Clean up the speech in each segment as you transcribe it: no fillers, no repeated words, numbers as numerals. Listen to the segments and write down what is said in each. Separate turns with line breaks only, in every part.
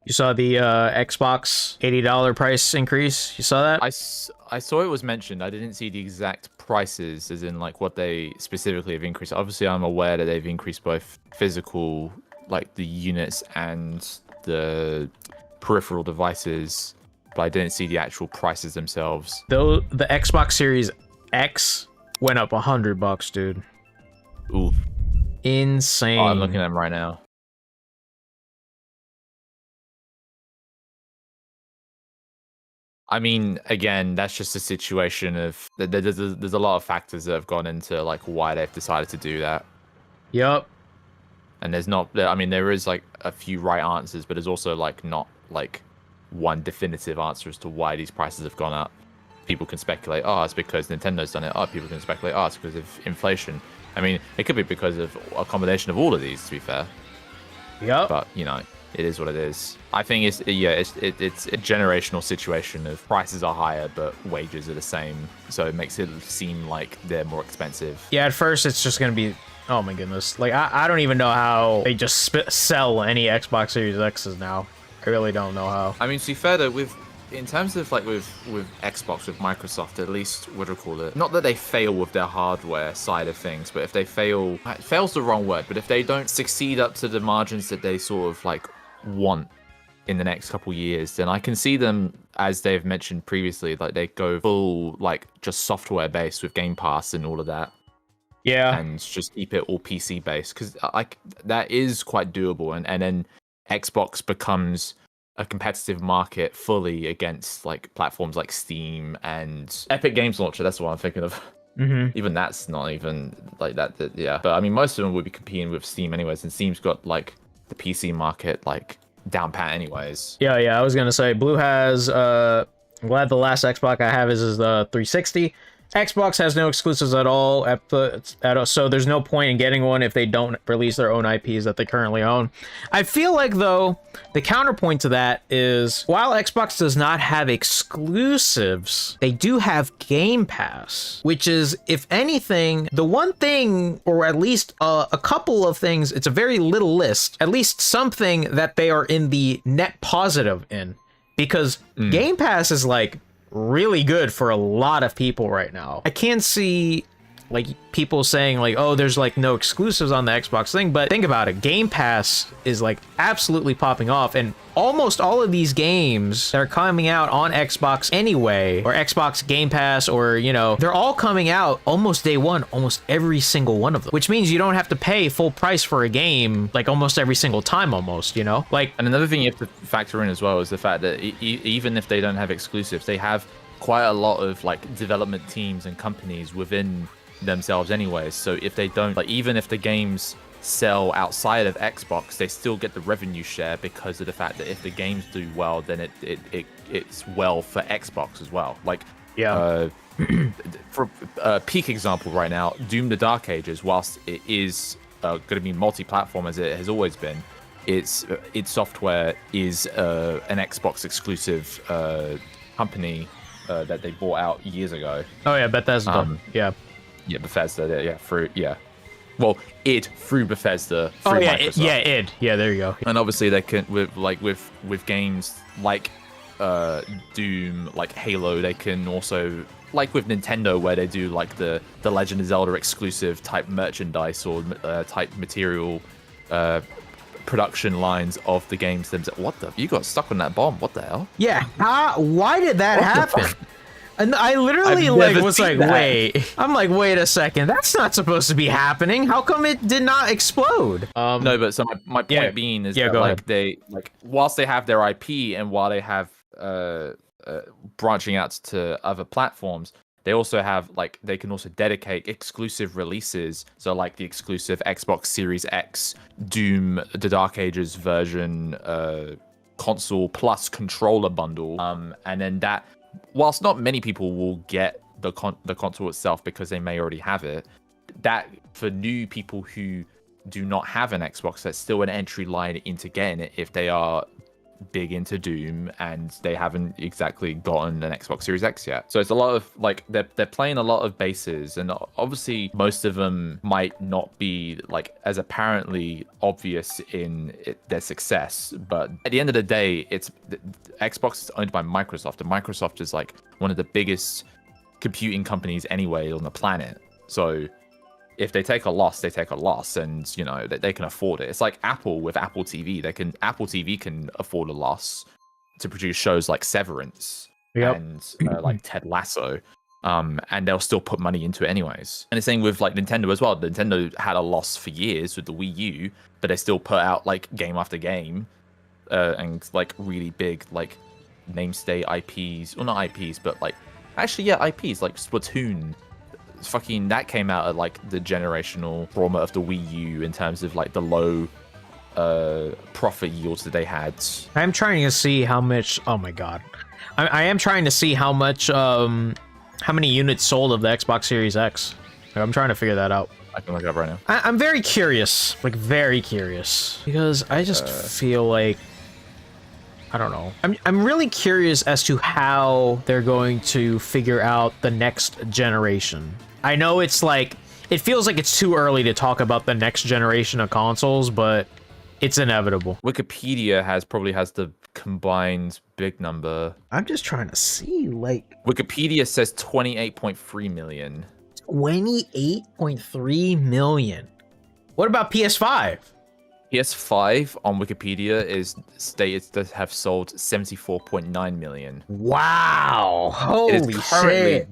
You saw the Xbox $80 price increase? You saw that?
I saw it was mentioned. I didn't see the exact prices, as in like what they specifically have increased. Obviously, I'm aware that they've increased both physical, like the units, and the peripheral devices, but I didn't see the actual prices themselves.
Though the Xbox Series X went up $100, dude.
Ooh,
Insane.
oh, I'm looking at them right now. I mean, again, that's just a situation of there's a lot of factors that have gone into like why they've decided to do that.
Yep.
And there's not, I mean, there is like a few right answers, but there's also like not like one definitive answer as to why these prices have gone up. People can speculate, oh, it's because Nintendo's done it. Oh, people can speculate, oh, it's because of inflation. I mean, it could be because of a combination of all of these, to be fair.
Yep.
But you know, it is what it is. I think it's a generational situation of prices are higher, but wages are the same, so it makes it seem like they're more expensive.
Yeah, at first it's just gonna be, oh my goodness. Like, I don't even know how they just sell any Xbox Series X's now. I really don't know how.
I mean, to be fair though, in terms of like with Xbox, with Microsoft, at least, what do you call it? Not that they fail with their hardware side of things, but if they fail's the wrong word, but if they don't succeed up to the margins that they sort of like want in the next couple years, then I can see them, as they've mentioned previously, like they go full like just software based with Game Pass and all of that.
Yeah.
And just keep it all PC based, because like that is quite doable, and then Xbox becomes a competitive market fully against like platforms like Steam and Epic Games Launcher. That's what I'm thinking of. Even that's not even like that. Yeah, but I mean, most of them would be competing with Steam anyways, and Steam's got like the PC market like down pat anyways.
Yeah, I was gonna say Blue has I'm glad the last Xbox I have is the 360. Xbox has no exclusives at all, so there's no point in getting one if they don't release their own IPs that they currently own. I feel like, though, the counterpoint to that is, while Xbox does not have exclusives, they do have Game Pass, which is, if anything, the one thing, or at least a couple of things, it's a very little list, at least something that they are in the net positive in. Because Game Pass is like really good for a lot of people right now. I can't see like people saying like, oh, there's like no exclusives on the Xbox thing, but think about it. Game Pass is like absolutely popping off, and almost all of these games that are coming out on Xbox anyway, or Xbox Game Pass, or, you know, they're all coming out almost day one, almost every single one of them, which means you don't have to pay full price for a game like almost every single time, almost, you know? Like,
and another thing you have to factor in as well is the fact that even if they don't have exclusives, they have quite a lot of like development teams and companies within themselves anyways. So if they don't, like, even if the games sell outside of Xbox, they still get the revenue share because of the fact that if the games do well, then it's well for Xbox as well. Like,
yeah.
For a peak example right now, Doom: The Dark Ages, whilst it is going to be multi-platform as it has always been, its software is an Xbox exclusive company that they bought out years ago.
Oh yeah, Bethesda. Yeah,
Bethesda. Yeah, through through Bethesda. Through
oh yeah,
Microsoft.
Yeah, there you go.
And obviously they can with games like Doom, like Halo, they can also, like with Nintendo, where they do like the Legend of Zelda exclusive type merchandise or type material production lines of the games themselves. What the? You got stuck on that bomb. What the hell?
Yeah. Why did that happen? And I literally was like, wait. I'm like, wait a second. That's not supposed to be happening. How come it did not explode?
No, but so my point being is that like they whilst they have their IP and while they have branching out to other platforms, they also have like they can also dedicate exclusive releases. So like the exclusive Xbox Series X Doom: The Dark Ages version console plus controller bundle. And then that, whilst not many people will get the console itself because they may already have it, that for new people who do not have an Xbox, that's still an entry line into getting it if they are big into Doom, and they haven't exactly gotten an Xbox Series X yet. So it's a lot of like they're playing a lot of bases, and obviously most of them might not be like as apparently obvious in their success. But at the end of the day, Xbox is owned by Microsoft, and Microsoft is like one of the biggest computing companies anyway on the planet. So if they take a loss, they take a loss, and you know they can afford it. It's like Apple with Apple TV. Apple TV can afford a loss to produce shows like Severance and like Ted Lasso, and they'll still put money into it anyways. And the same with like Nintendo as well. Nintendo had a loss for years with the Wii U, but they still put out like game after game, and like really big like namestate IPs, well not IPs, but like actually yeah IPs like Splatoon. Fucking that came out at like the generational trauma of the Wii U in terms of like the low profit yields that they had.
I'm trying to see how much. Oh my god, I am trying to see how much how many units sold of the Xbox Series X. I'm trying to figure that out.
I can look it up right now.
I'm very curious, like very curious, because I just feel like I don't know. I'm really curious as to how they're going to figure out the next generation. I know it's like, it feels like it's too early to talk about the next generation of consoles, but it's inevitable.
Wikipedia probably has the combined big number.
I'm just trying to see, like...
Wikipedia says 28.3 million.
28.3 million. What about PS5?
PS5 on Wikipedia is stated to have sold 74.9 million.
Wow! Holy shit!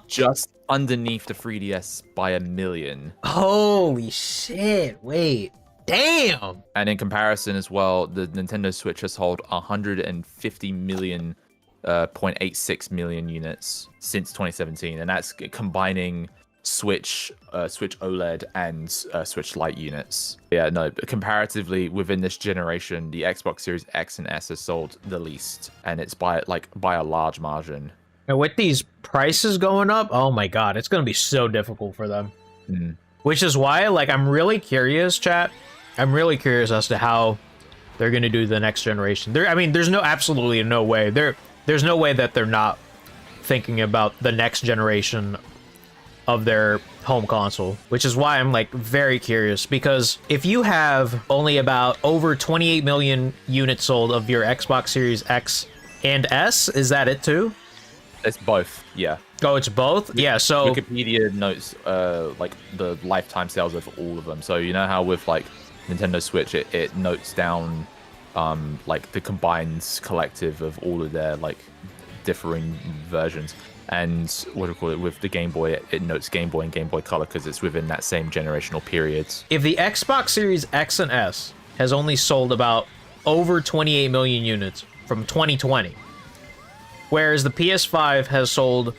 Just underneath the 3DS by 1 million.
Holy shit! Wait, damn!
And in comparison as well, the Nintendo Switch has sold 150 million, 0.86 million units since 2017, and that's combining Switch OLED and Switch Lite units. Yeah, no, comparatively within this generation, the Xbox Series X and S has sold the least, and it's by a large margin.
And with these prices going up, oh my god, it's gonna be so difficult for them. Which is why, like, I'm really curious, chat. I'm really curious as to how they're gonna do the next generation. I mean, there's absolutely no way. There's no way that they're not thinking about the next generation of their home console, which is why I'm like very curious, because if you have only about over 28 million units sold of your Xbox Series X and S, is that it too?
It's both, yeah.
Oh, it's both? Yeah, so
Wikipedia notes like the lifetime sales of all of them. So you know how with like Nintendo Switch it notes down like the combined collective of all of their like differing versions. And what do we call it, with the Game Boy, it notes Game Boy and Game Boy Color because it's within that same generational period.
If the Xbox Series X and S has only sold about over 28 million units from 2020, whereas the PS5 has sold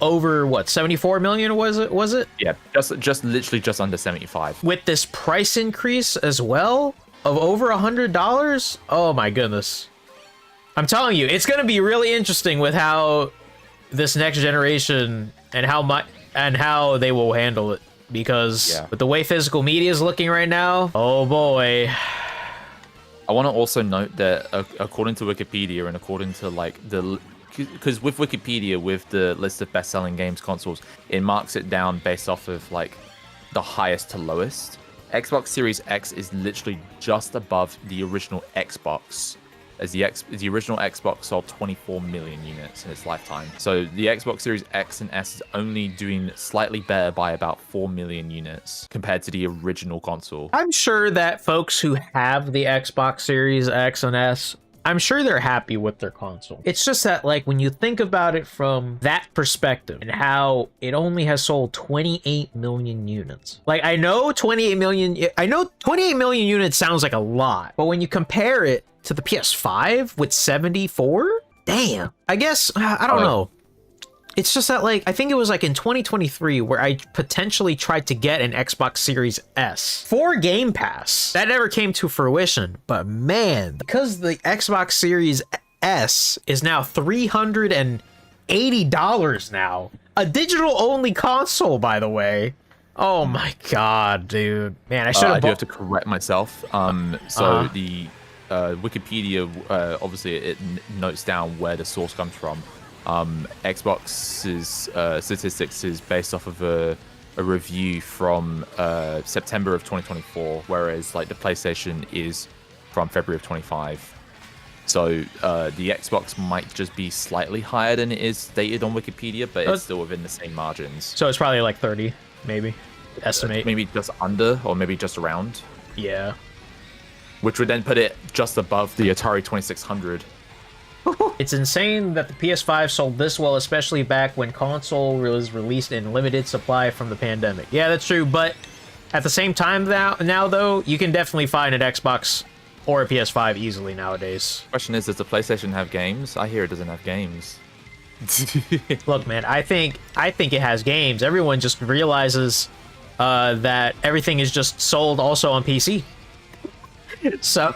over what, 74 million was it?
Yeah, just literally just under 75.
With this price increase as well of over $100, oh my goodness. I'm telling you, it's going to be really interesting with how this next generation and how they will handle it, because with the way physical media is looking right now, oh boy.
I want to also note that according to Wikipedia and according to like because with Wikipedia, with the list of best-selling games consoles, it marks it down based off of like the highest to lowest. Xbox Series X is literally just above the original Xbox, as the original Xbox sold 24 million units in its lifetime. So the Xbox Series X and S is only doing slightly better by about 4 million units compared to the original console.
I'm sure that folks who have the Xbox Series X and S, I'm sure they're happy with their console. It's just that, like, when you think about it from that perspective and how it only has sold 28 million units. Like, I know 28 million units sounds like a lot, but when you compare it to the PS5 with 74, damn. I guess, I don't know. It's just that, like, I think it was like in 2023 where I potentially tried to get an Xbox Series S for Game Pass. That never came to fruition, but man, because the Xbox Series S is now $380 now. A digital only console, by the way. Oh my god, dude. Man, I should have
I do have to correct myself. So Wikipedia, obviously it notes down where the source comes from. Xbox's statistics is based off of a review from September of 2024, whereas like the PlayStation is from February of 25. So the Xbox might just be slightly higher than it is stated on Wikipedia, but it's still within the same margins.
So it's probably like 30, maybe. Estimate.
Maybe just under, or maybe just around.
Yeah.
Which would then put it just above the Atari 2600.
It's insane that the PS5 sold this well, especially back when console was released in limited supply from the pandemic. Yeah, that's true, but at the same time now though, you can definitely find an Xbox or a PS5 easily nowadays.
Question is, does the PlayStation have games? I hear it doesn't have games.
Look, man, I think it has games. Everyone just realizes that everything is just sold also on PC. So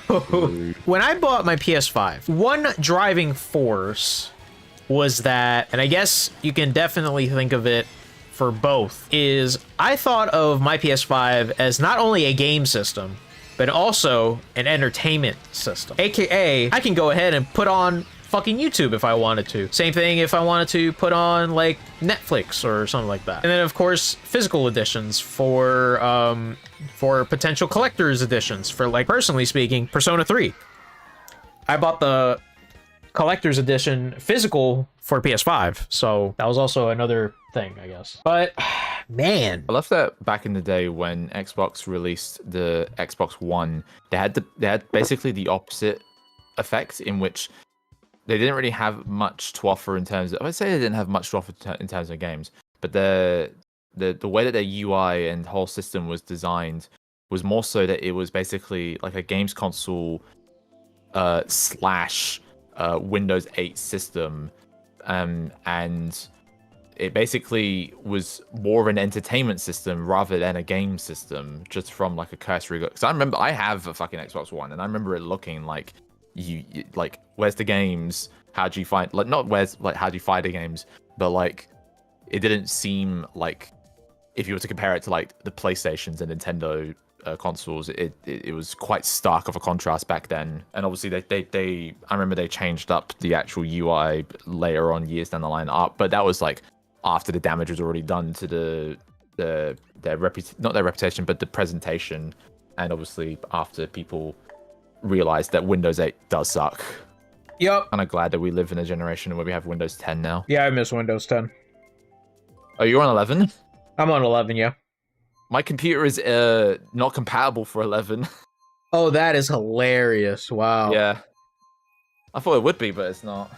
when I bought my PS5, one driving force was that, and I guess you can definitely think of it for both, is I thought of my PS5 as not only a game system, but also an entertainment system. AKA, I can go ahead and put on fucking YouTube if I wanted to. Same thing if I wanted to put on like Netflix or something like that. And then of course physical editions for potential collector's editions. For like personally speaking, Persona 3. I bought the collector's edition physical for PS5, so that was also another thing, I guess. But man,
I love that back in the day when Xbox released the Xbox One, they had basically the opposite effect, in which they didn't really have much to offer in terms of, I would say they didn't have much to offer in terms of games, but the way that their UI and whole system was designed was more so that it was basically like a games console slash Windows 8 system, and it basically was more of an entertainment system rather than a game system, just from like a cursory look. Because I remember I have a fucking Xbox One, and I remember it looking like you like, where's the games? How do you find, like, not where's, like, how do you find the games, but like it didn't seem like, if you were to compare it to like the PlayStations and Nintendo consoles, it was quite stark of a contrast back then. And obviously they I remember they changed up the actual UI later on, years down the line up, but that was like after the damage was already done to their reputation, but the presentation, and obviously after people realized that Windows 8 does suck.
Yep.
I'm glad that we live in a generation where we have Windows 10 now.
Yeah, I miss Windows 10.
Oh, you're on 11?
I'm on 11, yeah.
My computer is not compatible for 11.
Oh, that is hilarious. Wow.
Yeah. I thought it would be, but it's not.